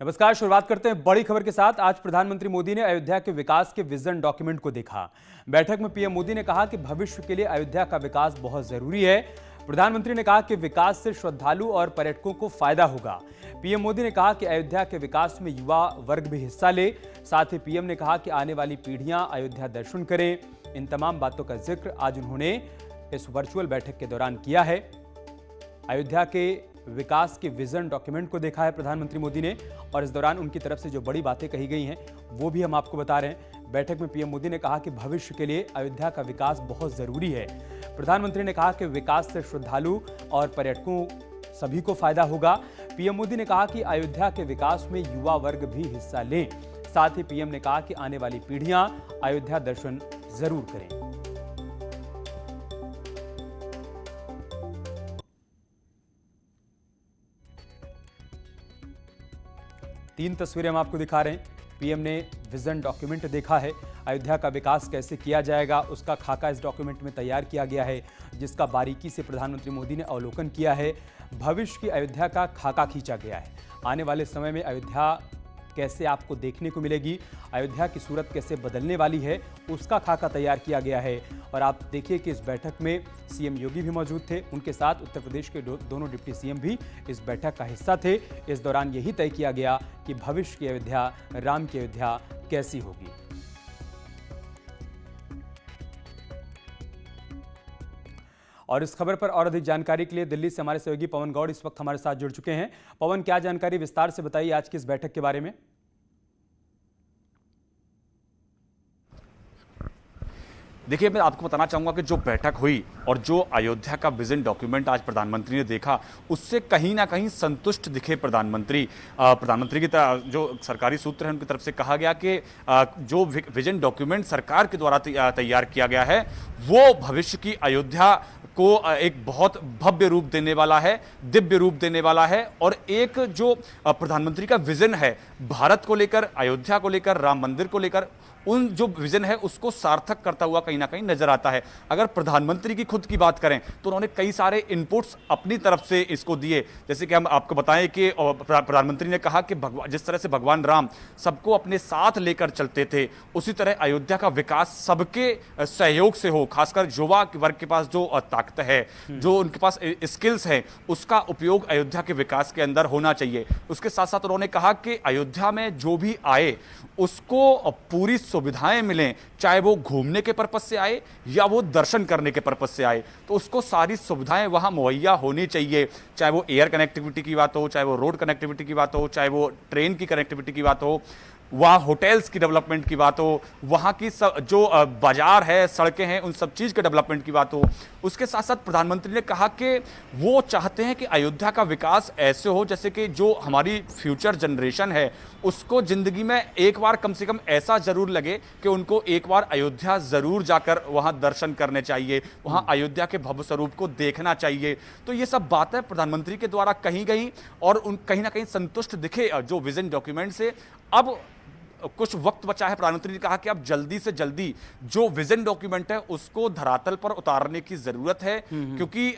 नमस्कार। शुरुआत करते हैं बड़ी खबर के साथ। आज प्रधानमंत्री मोदी ने अयोध्या के विकास के विजन डॉक्यूमेंट को देखा। बैठक में पीएम मोदी ने कहा कि भविष्य के लिए अयोध्या का विकास बहुत जरूरी है। प्रधानमंत्री ने कहा कि विकास से श्रद्धालु और पर्यटकों को फायदा होगा। पीएम मोदी ने कहा कि अयोध्या के विकास में युवा वर्ग भी हिस्सा ले। साथ ही पीएम ने कहा कि आने वाली पीढ़ियां अयोध्या दर्शन करें। इन तमाम बातों का जिक्र आज उन्होंने इस वर्चुअल बैठक के दौरान किया है। अयोध्या के विकास के विजन डॉक्यूमेंट को देखा है प्रधानमंत्री मोदी ने, और इस दौरान उनकी तरफ से जो बड़ी बातें कही गई हैं वो भी हम आपको बता रहे हैं। बैठक में पीएम मोदी ने कहा कि भविष्य के लिए अयोध्या का विकास बहुत जरूरी है। प्रधानमंत्री ने कहा कि विकास से श्रद्धालु और पर्यटकों सभी को फायदा होगा। पीएम मोदी ने कहा कि अयोध्या के विकास में युवा वर्ग भी हिस्सा लें। साथ ही पीएम ने कहा कि आने वाली पीढ़ियां अयोध्या दर्शन जरूर करें। तीन तस्वीरें हम आपको दिखा रहे हैं। पीएम ने विजन डॉक्यूमेंट देखा है। अयोध्या का विकास कैसे किया जाएगा उसका खाका इस डॉक्यूमेंट में तैयार किया गया है, जिसका बारीकी से प्रधानमंत्री मोदी ने अवलोकन किया है। भविष्य की अयोध्या का खाका खींचा गया है। आने वाले समय में अयोध्या कैसे आपको देखने को मिलेगी, अयोध्या की सूरत कैसे बदलने वाली है, उसका खाका तैयार किया गया है। और आप देखिए कि इस बैठक में सीएम योगी भी मौजूद थे। उनके साथ उत्तर प्रदेश के दोनों डिप्टी सीएम भी इस बैठक का हिस्सा थे। इस दौरान यही तय किया गया कि भविष्य की अयोध्या, राम की अयोध्या कैसी होगी। और इस खबर पर और अधिक जानकारी के लिए दिल्ली से हमारे सहयोगी पवन गौड़ इस वक्त हमारे साथ जुड़ चुके हैं। पवन, क्या जानकारी, विस्तार से बताइए आज की इस बैठक के बारे में। देखिए, मैं आपको बताना चाहूंगा कि जो बैठक हुई और जो अयोध्या का विजन डॉक्यूमेंट आज प्रधानमंत्री ने देखा, उससे कहीं ना कहीं संतुष्ट दिखे प्रधानमंत्री। प्रधानमंत्री की जो सरकारी सूत्र है उनकी तरफ से कहा गया कि जो विजन डॉक्यूमेंट सरकार के द्वारा तैयार किया गया है वो भविष्य की अयोध्या को एक बहुत भव्य रूप देने वाला है, दिव्य रूप देने वाला है। और एक जो प्रधानमंत्री का विजन है भारत को लेकर, अयोध्या को लेकर, राम मंदिर को लेकर, उन जो विजन है उसको सार्थक करता हुआ कहीं ना कहीं नजर आता है। अगर प्रधानमंत्री की खुद की बात करें तो उन्होंने कई सारे इनपुट्स अपनी तरफ से इसको दिए। जैसे कि हम आपको बताएं कि प्रधानमंत्री ने कहा कि जिस तरह से भगवान राम सबको अपने साथ लेकर चलते थे, उसी तरह अयोध्या का विकास सबके सहयोग से हो। खासकर युवा वर्ग के पास जो ताकत है, जो उनके पास स्किल्स है, उसका उपयोग अयोध्या के विकास के अंदर होना चाहिए। उसके साथ साथ उन्होंने कहा कि अयोध्या में जो भी आए उसको पूरी सुविधाएं मिलें, चाहे वो घूमने के पर्पस से आए या वो दर्शन करने के पर्पस से आए, तो उसको सारी सुविधाएं वहां मुहैया होनी चाहिए। चाहे वो एयर कनेक्टिविटी की बात हो, चाहे वो रोड कनेक्टिविटी की बात हो, चाहे वो ट्रेन की कनेक्टिविटी की बात हो, वहाँ होटल्स की डेवलपमेंट की बात हो, वहाँ की जो बाजार है, सड़कें हैं, उन सब चीज़ के डेवलपमेंट की बात हो। उसके साथ साथ प्रधानमंत्री ने कहा कि वो चाहते हैं कि अयोध्या का विकास ऐसे हो जैसे कि जो हमारी फ्यूचर जनरेशन है उसको ज़िंदगी में एक बार कम से कम ऐसा ज़रूर लगे कि उनको एक बार अयोध्या ज़रूर जाकर वहाँ दर्शन करने चाहिए, वहाँ अयोध्या के भव्य स्वरूप को देखना चाहिए। तो ये सब बातें प्रधानमंत्री के द्वारा कही गई और उन कहीं ना कहीं संतुष्ट दिखे जो विजन डॉक्यूमेंट से। अब कुछ वक्त बचा है। प्रधानमंत्री ने कहा कि अब जल्दी से जल्दी जो विजन डॉक्यूमेंट है उसको धरातल पर उतारने की जरूरत है, क्योंकि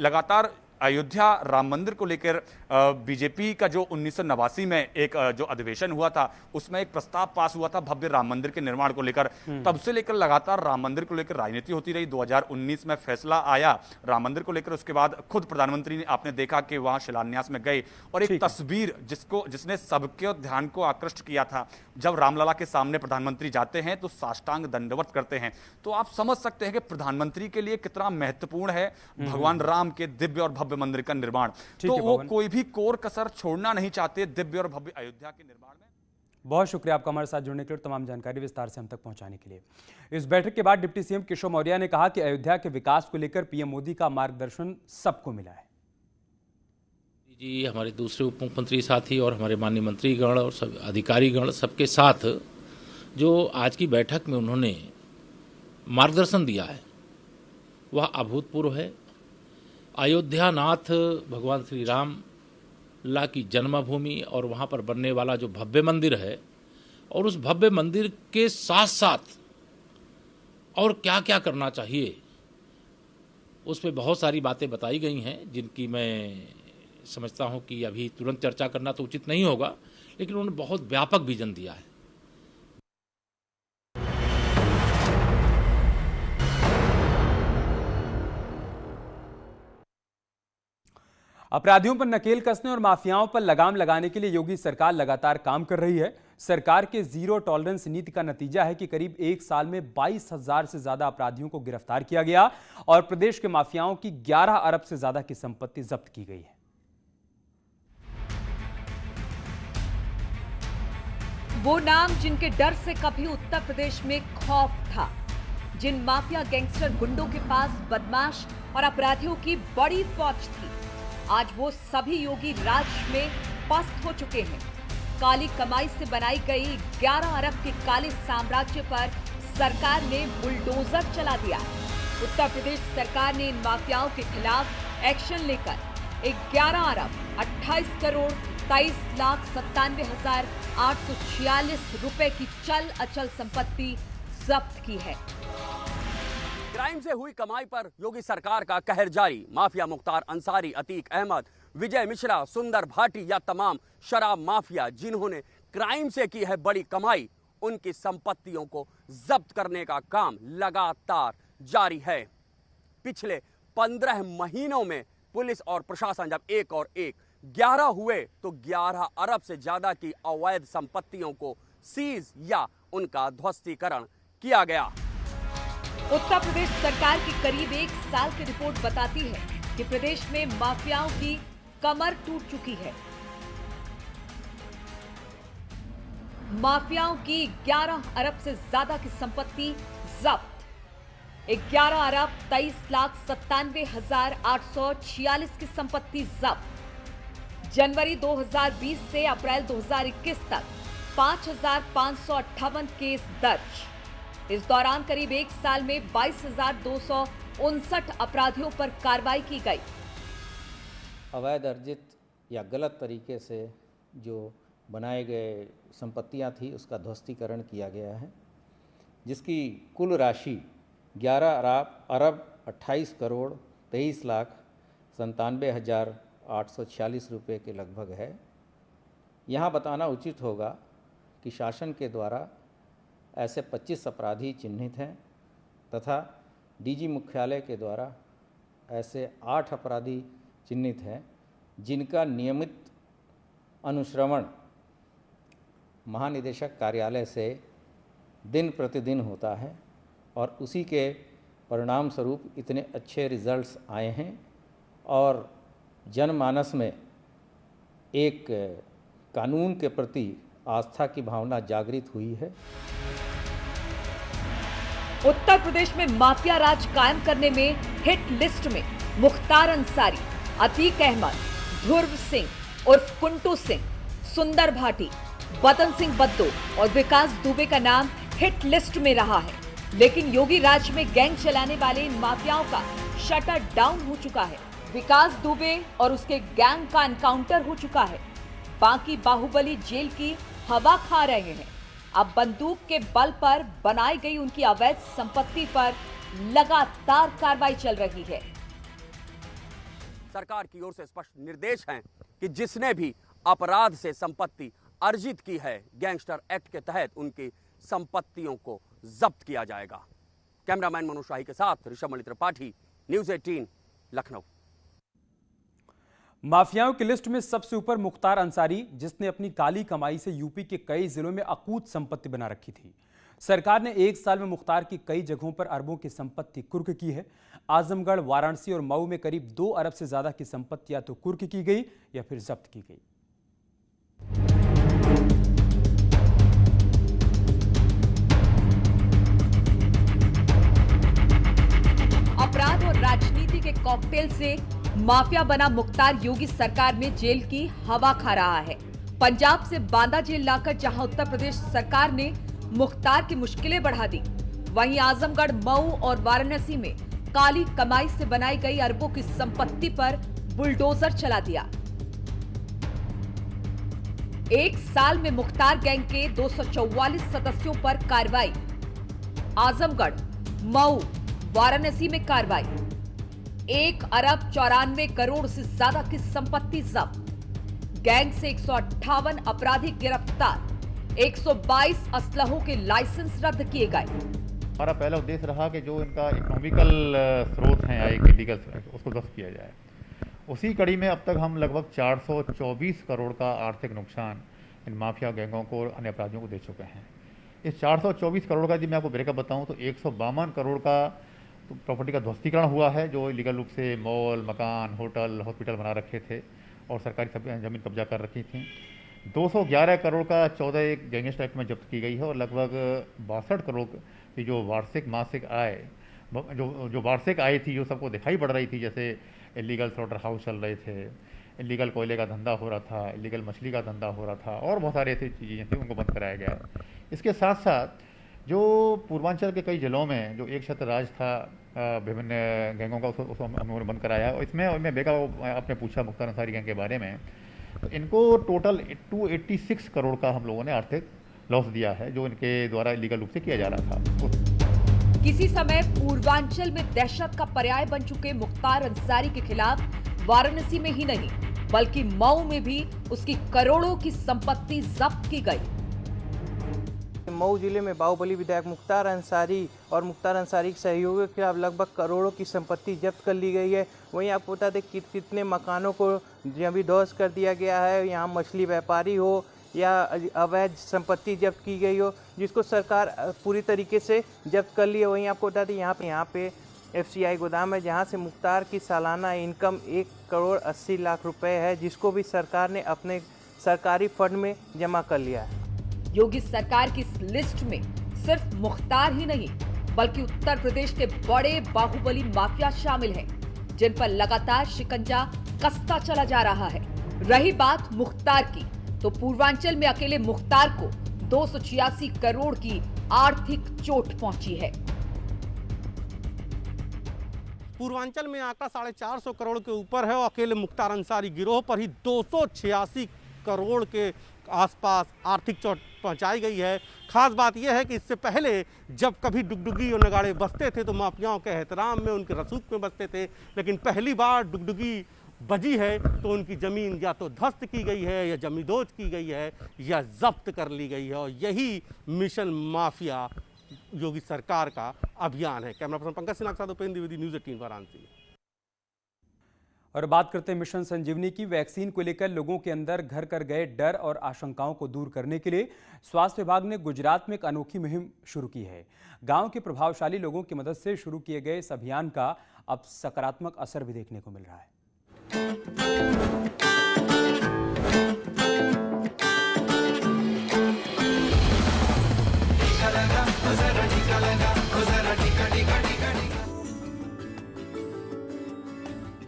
लगातार अयोध्या राम मंदिर को लेकर बीजेपी का जो 1989 में एक जो अधिवेशन हुआ था उसमें एक प्रस्ताव पास हुआ था भव्य राम मंदिर के निर्माण को लेकर। तब से लेकर लगातार राम मंदिर को लेकर राजनीति होती रही। 2019 में फैसला आया राम मंदिर को लेकर। उसके बाद खुद प्रधानमंत्री ने, आपने देखा कि वहां शिलान्यास में गए और एक तस्वीर जिसने सबके ध्यान को आकृष्ट किया था। जब रामलला के सामने प्रधानमंत्री जाते हैं तो साष्टांग दंडवत करते हैं। तो आप समझ सकते हैं कि प्रधानमंत्री के लिए कितना महत्वपूर्ण है भगवान राम के दिव्य और भव्य मंदिर का निर्माण। तो वो कोई भी कोर कसर छोड़ना नहीं चाहते दिव्य और भव्य अयोध्या के निर्माण में। बहुत शुक्रिया आपका हमारे साथ जुड़ने के लिए, तमाम जानकारी विस्तार से हम तक पहुंचाने के लिए। इस बैठक के बाद डिप्टी सीएम केशव मौर्य ने कहा कि अयोध्या के विकास को लेकर पीएम मोदी का मार्गदर्शन सबको मिला है। जी, हमारे दूसरे उप मुख्यमंत्री साथी और हमारे माननीय मंत्रीगण और सब अधिकारीगण सबके साथ जो आज की बैठक में उन्होंने मार्गदर्शन दिया है वह अभूतपूर्व है। अयोध्या नाथ भगवान श्री राम ला की जन्मभूमि और वहाँ पर बनने वाला जो भव्य मंदिर है, और उस भव्य मंदिर के साथ साथ और क्या क्या करना चाहिए उस पर बहुत सारी बातें बताई गई हैं, जिनकी मैं समझता हूं कि अभी तुरंत चर्चा करना तो उचित नहीं होगा, लेकिन उन्होंने बहुत व्यापक विजन दिया है। अपराधियों पर नकेल कसने और माफियाओं पर लगाम लगाने के लिए योगी सरकार लगातार काम कर रही है। सरकार के जीरो टॉलरेंस नीति का नतीजा है कि करीब एक साल में 22,000 से ज्यादा अपराधियों को गिरफ्तार किया गया और प्रदेश के माफियाओं की 11 अरब से ज्यादा की संपत्ति जब्त की गई है। वो नाम जिनके डर से कभी उत्तर प्रदेश में खौफ था, जिन माफिया गैंगस्टर गुंडों के पास बदमाश और अपराधियों की बड़ी फौज थी, आज वो सभी योगी राज में पस्त हो चुके हैं। काली कमाई से बनाई गई 11 अरब के काले साम्राज्य पर सरकार ने बुलडोजर चला दिया। उत्तर प्रदेश सरकार ने इन माफियाओं के खिलाफ एक्शन लेकर 11 अरब 28 करोड़ 23,97,846 रुपए की चल अचल संपत्ति जब्त की है। क्राइम से हुई कमाई पर योगी सरकार का कहर जारी। माफिया मुख्तार अंसारी, अतीक अहमद, विजय मिश्रा, सुंदर भाटी या तमाम शराब माफिया जिन्होंने क्राइम से की है बड़ी कमाई, उनकी संपत्तियों को जब्त करने का काम लगातार जारी है। पिछले 15 महीनों में पुलिस और प्रशासन जब एक और एक 11 हुए तो 11 अरब से ज्यादा की अवैध संपत्तियों को सीज या उनका ध्वस्तीकरण किया गया। उत्तर प्रदेश सरकार की करीब एक साल की रिपोर्ट बताती है कि प्रदेश में माफियाओं की कमर टूट चुकी है। माफियाओं की 11 अरब से ज्यादा की संपत्ति जब्त। 11 अरब 23,97,846 की संपत्ति जब्त। जनवरी 2020 से अप्रैल 2021 तक 5,558 केस दर्ज। इस दौरान करीब एक साल में 22,259 अपराधियों पर कार्रवाई की गई। अवैध अर्जित या गलत तरीके से जो बनाए गए संपत्तियां थी उसका ध्वस्तीकरण किया गया है, जिसकी कुल राशि 11 अरब 28 करोड़ 23,97,846 रुपये के लगभग है। यहाँ बताना उचित होगा कि शासन के द्वारा ऐसे 25 अपराधी चिन्हित हैं तथा डीजी मुख्यालय के द्वारा ऐसे 8 अपराधी चिन्हित हैं जिनका नियमित अनुश्रवण महानिदेशक कार्यालय से दिन प्रतिदिन होता है और उसी के परिणाम स्वरूप इतने अच्छे रिजल्ट्स आए हैं और जनमानस में एक कानून के प्रति आस्था की भावना जागृत हुई है। उत्तर प्रदेश में माफिया राज कायम करने में हिट लिस्ट में मुख्तार अंसारी, अतीक अहमद, ध्रुव सिंह उर्फ कुंटू सिंह, सुंदर भाटी, बदन सिंह बद्दो और विकास दुबे का नाम हिट लिस्ट में रहा है। लेकिन योगी राज में गैंग चलाने वाले इन माफियाओं का शटर डाउन हो चुका है। विकास दुबे और उसके गैंग का एनकाउंटर हो चुका है। बाकी बाहुबली जेल की हवा खा रहे हैं। अब बंदूक के बल पर बनाई गई उनकी अवैध संपत्ति पर लगातार कार्रवाई चल रही है। सरकार की ओर से स्पष्ट निर्देश हैं कि जिसने भी अपराध से संपत्ति अर्जित की है, गैंगस्टर एक्ट के तहत उनकी संपत्तियों को जब्त किया जाएगा। कैमरामैन मनोज शाही के साथ ऋषभ मणि त्रिपाठी, न्यूज़ 18 लखनऊ। माफियाओं की लिस्ट में सबसे ऊपर मुख्तार अंसारी, जिसने अपनी काली कमाई से यूपी के कई जिलों में अकूत संपत्ति बना रखी थी। सरकार ने एक साल में मुख्तार की कई जगहों पर अरबों की संपत्ति कुर्क की है। आजमगढ़, वाराणसी और मऊ में करीब 2 अरब से ज्यादा की संपत्ति या तो कुर्क की गई या फिर जब्त की गई। अपराध और राजनीति के कॉकटेल से माफिया बना मुख्तार योगी सरकार में जेल की हवा खा रहा है। पंजाब से बांदा जेल लाकर जहां उत्तर प्रदेश सरकार ने मुख्तार की मुश्किलें बढ़ा दी, वहीं आजमगढ़, मऊ और वाराणसी में काली कमाई से बनाई गई अरबों की संपत्ति पर बुलडोजर चला दिया। एक साल में मुख्तार गैंग के 244 सदस्यों पर कार्रवाई। आजमगढ़, मऊ, वाराणसी में कार्रवाई। 1 अरब 94 करोड़ से ज्यादा की संपत्ति जब्त, गैंग से 158 अपराधी गिरफ्तार, 122 असलहों के लाइसेंस रद्द किए गए। हमारा पहला उद्देश्य रहा कि जो इनका इकोनॉमिकल स्रोत हैं या इलीगल उसको ध्वस्त किया जाए। उसी कड़ी में अब तक हम लगभग 424 करोड़ का आर्थिक नुकसान इन माफिया गैंगों को, अन्य अपराधियों को दे चुके हैं। इस 424 करोड़ का यदि मैं आपको ब्रेकअप बताऊं तो 152 करोड़ का प्रॉपर्टी का ध्वस्तीकरण हुआ है, जो इलीगल रूप से मॉल, मकान, होटल, हॉस्पिटल बना रखे थे और सरकारी ज़मीन कब्जा कर रखी थी। 211 करोड़ का 14 गैंगस्टर एक्ट में जब्त की गई है और लगभग 62 करोड़ की जो मासिक आय जो वार्षिक आय थी, जो सबको दिखाई पड़ रही थी, जैसे इलीगल स्लॉटर हाउस चल रहे थे, इलीगल कोयले का धंधा हो रहा था, इलीगल मछली का धंधा हो रहा था और बहुत सारी ऐसी चीज़ें थी, उनको बंद कराया गया है। इसके साथ साथ जो पूर्वांचल के कई जिलों में जो एक छत्र राज था विभिन्न गैंगों का, उसको हमने बंद कराया। और इसमें मैं बेका आपने पूछा मुख्तार अंसारी गैंग के बारे में, तो इनको टोटल 286 करोड़ का हम लोगों ने आर्थिक लॉस दिया है, जो इनके द्वारा इलीगल रूप से किया जा रहा था। किसी समय पूर्वांचल में दहशत का पर्याय बन चुके मुख्तार अंसारी के खिलाफ वाराणसी में ही नहीं बल्कि मऊ में भी उसकी करोड़ों की संपत्ति जब्त की गई। मऊ जिले में बाहुबली विधायक मुख्तार अंसारी और मुख्तार अंसारी के सहयोगियों के खिलाफ लगभग करोड़ों की संपत्ति जब्त कर ली गई है। वहीं आपको बता दें कितने मकानों को अभी ध्वस्त कर दिया गया है। यहाँ मछली व्यापारी हो या अवैध संपत्ति जब्त की गई हो, जिसको सरकार पूरी तरीके से जब्त कर ली है। वहीं आपको बता दें यहाँ पे FCI गोदाम है, जहाँ से मुख्तार की सालाना इनकम 1 करोड़ 80 लाख रुपए है, जिसको भी सरकार ने अपने सरकारी फंड में जमा कर लिया है। योगी सरकार की इस लिस्ट में सिर्फ मुख्तार ही नहीं बल्कि उत्तर प्रदेश के बड़े बाहुबली माफिया शामिल हैं, जिन पर लगातार शिकंजा कसता चला जा रहा है। रही बात मुख्तार की, तो पूर्वांचल में अकेले मुख्तार को 286 करोड़ की आर्थिक चोट पहुंची है। पूर्वांचल में आंकड़ा 450 करोड़ के ऊपर है और अकेले मुख्तार अंसारी गिरोह पर ही 286 करोड़ के आसपास आर्थिक चोट पहुंचाई गई है। खास बात यह है कि इससे पहले जब कभी डुगडुगी और नगाड़े बजते थे तो माफियाओं के एहतराम में, उनके रसूख में बजते थे, लेकिन पहली बार डुगडुगी बजी है तो उनकी ज़मीन या तो ध्वस्त की गई है या जमींदोज की गई है या जब्त कर ली गई है। और यही मिशन माफिया योगी सरकार का अभियान है। कैमरा पर्सन पंकज सिन्हा के साथ उपेंद्र द्विवेदी, न्यूज़ 18 वाराणसी। और बात करते हैं मिशन संजीवनी की। वैक्सीन को लेकर लोगों के अंदर घर कर गए डर और आशंकाओं को दूर करने के लिए स्वास्थ्य विभाग ने गुजरात में एक अनोखी मुहिम शुरू की है। गांव के प्रभावशाली लोगों की मदद से शुरू किए गए इस अभियान का अब सकारात्मक असर भी देखने को मिल रहा है।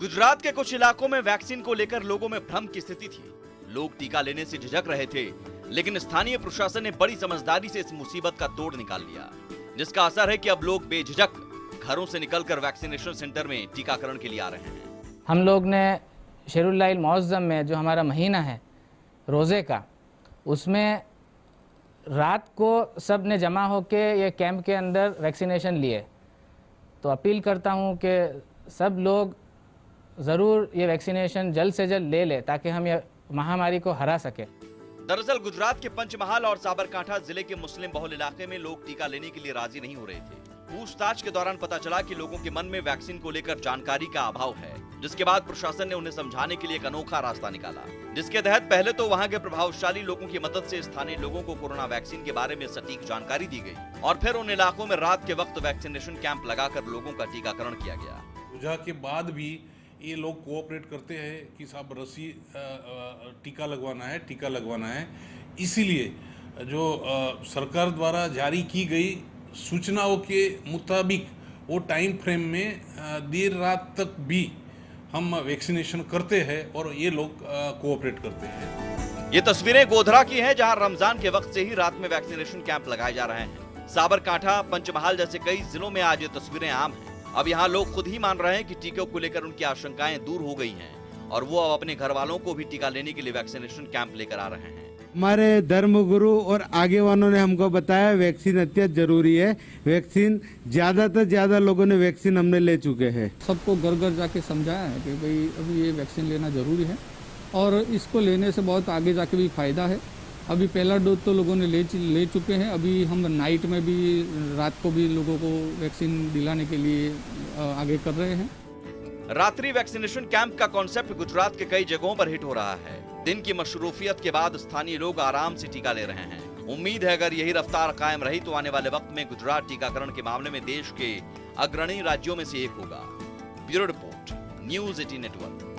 गुजरात के कुछ इलाकों में वैक्सीन को लेकर लोगों में भ्रम की स्थिति थी। लोग टीका लेने से झिझक रहे थे, लेकिन स्थानीय प्रशासन ने बड़ी समझदारी से इस मुसीबत का तोड़ निकाल लिया, जिसका असर है कि अब लोग बेझिझक घरों से निकलकर वैक्सीनेशन सेंटर में टीकाकरण के लिए आ रहे हैं। हम लोग ने शेरुल्लाइल मौज़म में जो हमारा महीना है रोज़े का, उसमें रात को सब ने जमा होके ये कैंप के अंदर वैक्सीनेशन लिए। तो अपील करता हूँ कि सब लोग ज़रूर ये वैक्सीनेशन जल्द से जल्द ले ले ताकि हम ये महामारी को हरा सके। दरअसल गुजरात के पंचमहाल और साबरकांठा जिले के मुस्लिम बहुल इलाके में लोग टीका लेने के लिए राजी नहीं हो रहे थे। पूछताछ के दौरान पता चला कि लोगों के मन में वैक्सीन को लेकर जानकारी का अभाव है, जिसके बाद प्रशासन ने उन्हें समझाने के लिए एक अनोखा रास्ता निकाला, जिसके तहत पहले तो वहां के प्रभावशाली लोगों की मदद से स्थानीय लोगों को कोरोना वैक्सीन के बारे में सटीक जानकारी दी गई और फिर उन इलाकों में रात के वक्त वैक्सीनेशन कैंप लगाकर लोगों का टीकाकरण किया गया। पूजा के बाद भी ये लोग कोऑपरेट करते हैं कि साहब रस्सी टीका लगवाना है। इसीलिए जो सरकार द्वारा जारी की गई सूचनाओं के मुताबिक वो टाइम फ्रेम में देर रात तक भी हम वैक्सीनेशन करते हैं और ये लोग कोऑपरेट करते हैं। ये तस्वीरें गोधरा की हैं, जहां रमजान के वक्त से ही रात में वैक्सीनेशन कैंप लगाए जा रहे हैं। साबरकांठा, पंचमहाल जैसे कई जिलों में आज ये तस्वीरें आम हैं। अब यहाँ लोग खुद ही मान रहे हैं कि टीके को लेकर उनकी आशंकाएं दूर हो गई हैं और वो अब अपने घर वालों को भी टीका लेने के लिए वैक्सीनेशन कैंप लेकर आ रहे हैं। हमारे धर्मगुरु और आगे वालों ने हमको बताया वैक्सीन अत्यंत जरूरी है। वैक्सीन ज़्यादा से ज़्यादा लोगों ने वैक्सीन हमने ले चुके हैं। सबको घर घर जाके समझाया है कि भाई अभी ये वैक्सीन लेना ज़रूरी है और इसको लेने से बहुत आगे जाके भी फ़ायदा है। अभी पहला डोज तो लोगों ने ले चुके हैं। अभी हम नाइट में भी, रात को भी लोगों को वैक्सीन दिलाने के लिए आगे कर रहे हैं। रात्रि वैक्सीनेशन कैंप का कॉन्सेप्ट गुजरात के कई जगहों पर हिट हो रहा है। दिन की मशरूफियत के बाद स्थानीय लोग आराम से टीका ले रहे हैं। उम्मीद है अगर यही रफ्तार कायम रही तो आने वाले वक्त में गुजरात टीकाकरण के मामले में देश के अग्रणी राज्यों में से एक होगा। Bureau report, news 18 network.